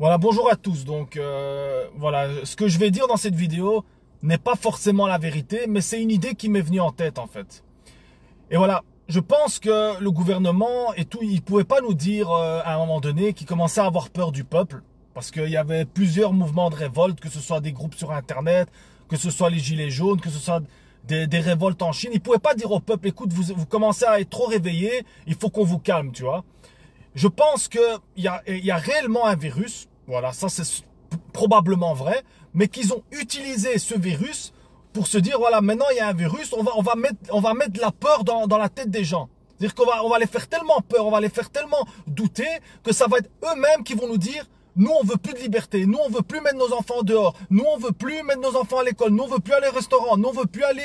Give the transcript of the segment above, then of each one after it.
Voilà, bonjour à tous. Donc voilà, ce que je vais dire dans cette vidéo n'est pas forcément la vérité, mais c'est une idée qui m'est venue en tête en fait. Et voilà, je pense que le gouvernement et tout, il pouvait pas nous dire à un moment donné qu'il commençait à avoir peur du peuple, parce qu'il y avait plusieurs mouvements de révolte, que ce soit des groupes sur Internet, que ce soit les gilets jaunes, que ce soit des révoltes en Chine. Il pouvait pas dire au peuple, écoute, vous commencez à être trop réveillés, il faut qu'on vous calme, tu vois. Je pense qu'il y a réellement un virus, voilà, ça c'est probablement vrai, mais qu'ils ont utilisé ce virus pour se dire, voilà, maintenant il y a un virus, on va mettre de la peur dans la tête des gens. C'est-à-dire qu'on va les faire tellement peur, on va les faire tellement douter, que ça va être eux-mêmes qui vont nous dire, nous on veut plus de liberté, nous on veut plus mettre nos enfants dehors, nous on veut plus mettre nos enfants à l'école, nous on veut plus aller au restaurant, nous on veut plus aller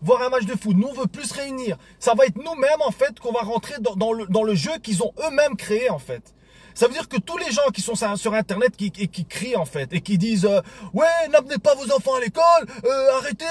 voir un match de foot, nous on veut plus se réunir. Ça va être nous-mêmes en fait qu'on va rentrer dans le jeu qu'ils ont eux-mêmes créé en fait. Ça veut dire que tous les gens qui sont sur Internet qui crient en fait et qui disent ouais, n'amenez pas vos enfants à l'école, arrêtez,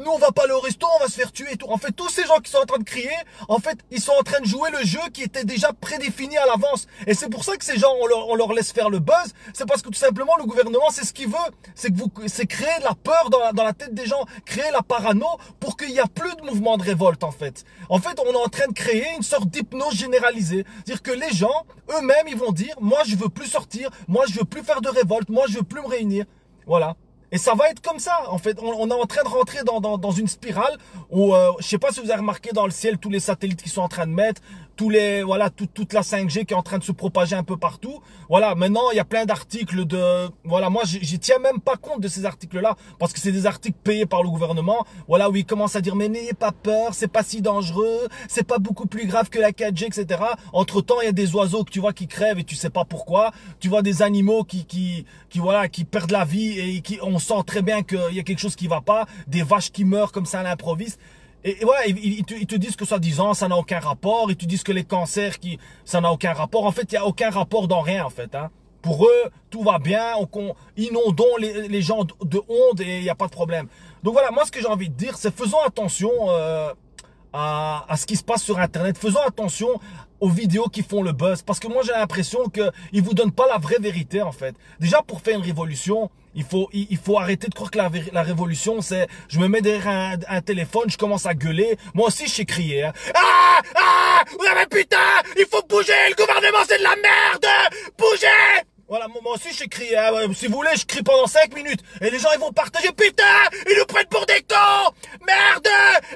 nous on va pas aller au resto, on va se faire tuer et tout. En fait, tous ces gens qui sont en train de crier, en fait, ils sont en train de jouer le jeu qui était déjà prédéfini à l'avance. Et c'est pour ça que ces gens, on leur laisse faire le buzz. C'est parce que tout simplement le gouvernement, c'est ce qu'il veut, c'est créer de la peur dans la tête des gens, créer la parano pour qu'il n'y a plus de mouvement de révolte en fait. En fait, on est en train de créer une sorte d'hypnose généralisée, c'est-à-dire que les gens eux-mêmes, ils vont dire, moi je veux plus sortir, moi je veux plus faire de révolte, moi je veux plus me réunir. Voilà. Et ça va être comme ça, en fait. On est en train de rentrer dans une spirale où, je sais pas si vous avez remarqué dans le ciel tous les satellites qui sont en train de mettre, toute la 5G qui est en train de se propager un peu partout. Voilà, maintenant, il y a plein d'articles voilà, moi, j'y tiens même pas compte de ces articles-là, parce que c'est des articles payés par le gouvernement. Voilà, où ils commencent à dire, mais n'ayez pas peur, c'est pas si dangereux, c'est pas beaucoup plus grave que la 4G, etc. Entre-temps, il y a des oiseaux que tu vois qui crèvent et tu sais pas pourquoi. Tu vois des animaux qui perdent la vie et on sent très bien qu'il y a quelque chose qui va pas. Des vaches qui meurent comme ça à l'improviste. Et voilà, ils te disent que soi-disant, ça n'a aucun rapport. Ils te disent que les cancers, ça n'a aucun rapport. En fait, il n'y a aucun rapport dans rien, en fait. Hein. Pour eux, tout va bien. Inondons les gens de honte et il n'y a pas de problème. Donc voilà, moi, ce que j'ai envie de dire, c'est faisons attention à ce qui se passe sur Internet. Faisons attention aux vidéos qui font le buzz. Parce que moi, j'ai l'impression qu'ils vous donnent pas la vraie vérité, en fait. Déjà, pour faire une révolution, il faut arrêter de croire que la révolution, c'est je me mets derrière un téléphone, je commence à gueuler. Moi aussi, je sais crier. Hein. Ah, ah, ouais, mais putain, il faut bouger, le gouvernement, c'est de la merde. Bougez. Voilà, moi aussi, je sais crier. Hein. Si vous voulez, je crie pendant 5 minutes. Et les gens, ils vont partager. Putain, ils nous prennent pour des cons. Merde.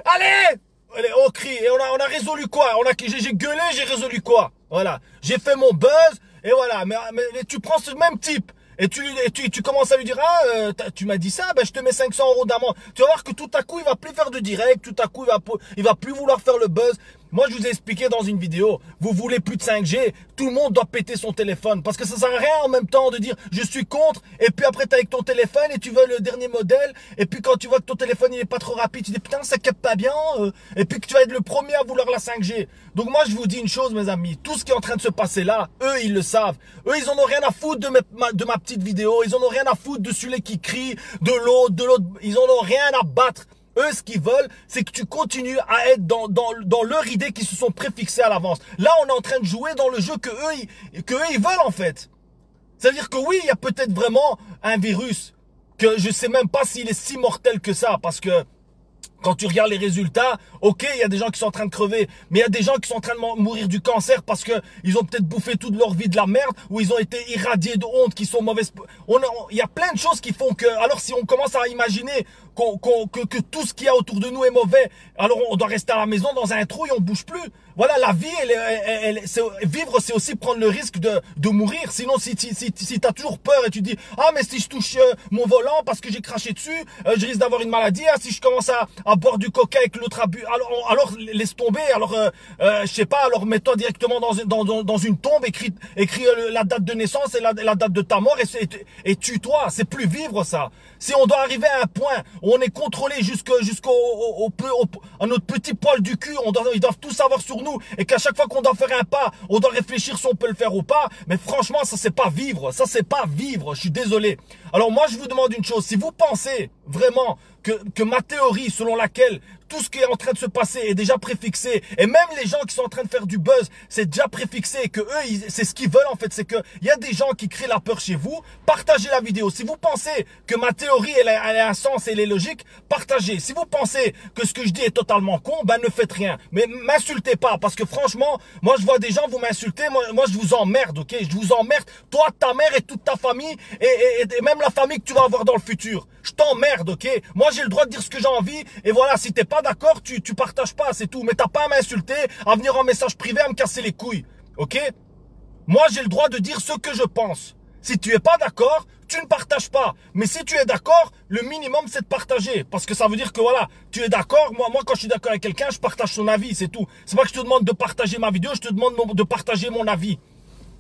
Allez. Allez, on crie. Et on a résolu quoi? J'ai gueulé, j'ai résolu quoi? Voilà. J'ai fait mon buzz. Et voilà. Mais tu prends ce même type. Et tu commences à lui dire, ah, tu m'as dit ça, ben je te mets 500 € d'amende. Tu vas voir que tout à coup, il va plus faire de direct, tout à coup, il va plus vouloir faire le buzz. Moi, je vous ai expliqué dans une vidéo, vous voulez plus de 5G, tout le monde doit péter son téléphone. Parce que ça sert à rien en même temps de dire, je suis contre, et puis après, t'es avec ton téléphone, et tu veux le dernier modèle, et puis quand tu vois que ton téléphone, il est pas trop rapide, tu dis, putain, ça capte pas bien, et puis que tu vas être le premier à vouloir la 5G. Donc moi, je vous dis une chose, mes amis, tout ce qui est en train de se passer là, eux, ils le savent. Eux, ils en ont rien à foutre de ma petite vidéo, ils en ont rien à foutre de celui qui crie, de l'autre, ils en ont rien à battre. Eux, ce qu'ils veulent, c'est que tu continues à être dans leur idée qu'ils se sont préfixés à l'avance. Là, on est en train de jouer dans le jeu que eux, ils veulent, en fait. C'est-à-dire que oui, il y a peut-être vraiment un virus que je sais même pas s'il est si mortel que ça, parce que quand tu regardes les résultats, ok, il y a des gens qui sont en train de crever, mais il y a des gens qui sont en train de mourir du cancer parce que ils ont peut-être bouffé toute leur vie de la merde, ou ils ont été irradiés de honte, qui sont mauvaises. Il y a plein de choses qui font que, alors si on commence à imaginer que tout ce qu'il y a autour de nous est mauvais, alors on doit rester à la maison dans un trou et on bouge plus. Voilà, la vie, vivre, c'est aussi prendre le risque de mourir. Sinon, si t'as toujours peur et tu dis, ah, mais si je touche mon volant parce que j'ai craché dessus, je risque d'avoir une maladie. Ah, si je commence à boire du coca avec l'autre abus, alors laisse tomber. Alors, je sais pas, alors mets-toi directement dans une tombe, écris la date de naissance et la date de ta mort et tue-toi. C'est plus vivre ça. Si on doit arriver à un point où on est contrôlé à notre petit poil du cul, ils doivent tout savoir sur nous et qu'à chaque fois qu'on doit faire un pas, on doit réfléchir si on peut le faire ou pas. Mais franchement, ça c'est pas vivre. Ça c'est pas vivre. Je suis désolé. Alors moi, je vous demande une chose. Si vous pensez vraiment que ma théorie selon laquelle tout ce qui est en train de se passer est déjà préfixé. Et même les gens qui sont en train de faire du buzz, c'est déjà préfixé. Et que eux, c'est ce qu'ils veulent en fait. C'est qu'il y a des gens qui créent la peur chez vous. Partagez la vidéo. Si vous pensez que ma théorie, elle a un sens et elle est logique, partagez. Si vous pensez que ce que je dis est totalement con, ben ne faites rien. Mais m'insultez pas. Parce que franchement, moi je vois des gens vous m'insulter. Moi je vous emmerde, ok? Je vous emmerde. Toi, ta mère et toute ta famille. Et même la famille que tu vas avoir dans le futur. Je t'emmerde, ok? Moi j'ai le droit de dire ce que j'ai envie. Et voilà, si t'es pas d'accord, tu partages pas, c'est tout. Mais t'as pas à m'insulter, à venir en message privé, à me casser les couilles. Ok? Moi j'ai le droit de dire ce que je pense. Si tu es pas d'accord, tu ne partages pas. Mais si tu es d'accord, le minimum c'est de partager. Parce que ça veut dire que voilà, tu es d'accord. Moi quand je suis d'accord avec quelqu'un, je partage son avis, c'est tout. C'est pas que je te demande de partager ma vidéo, je te demande de partager mon avis.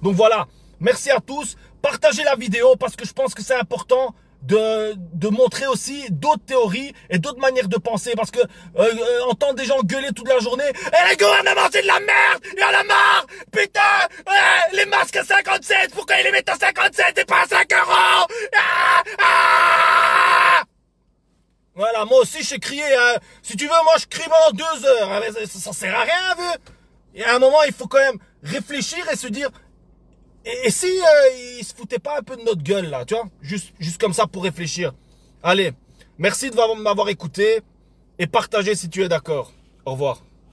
Donc voilà, merci à tous. Partagez la vidéo parce que je pense que c'est important de montrer aussi d'autres théories et d'autres manières de penser. Parce que entendre des gens gueuler toute la journée, eh, le gouvernement c'est de la merde, il y en a marre, putain, les masques à 57, pourquoi ils les mettent à 57 et pas à 5 euros? Voilà, moi aussi je sais crier, hein. Si tu veux, moi je crie pendant 2 heures, hein. Ça sert à rien, vu. Et à un moment, il faut quand même réfléchir et se dire, et si ils se foutaient pas un peu de notre gueule, là, tu vois, juste comme ça pour réfléchir. Allez, merci de m'avoir écouté et partagez si tu es d'accord. Au revoir.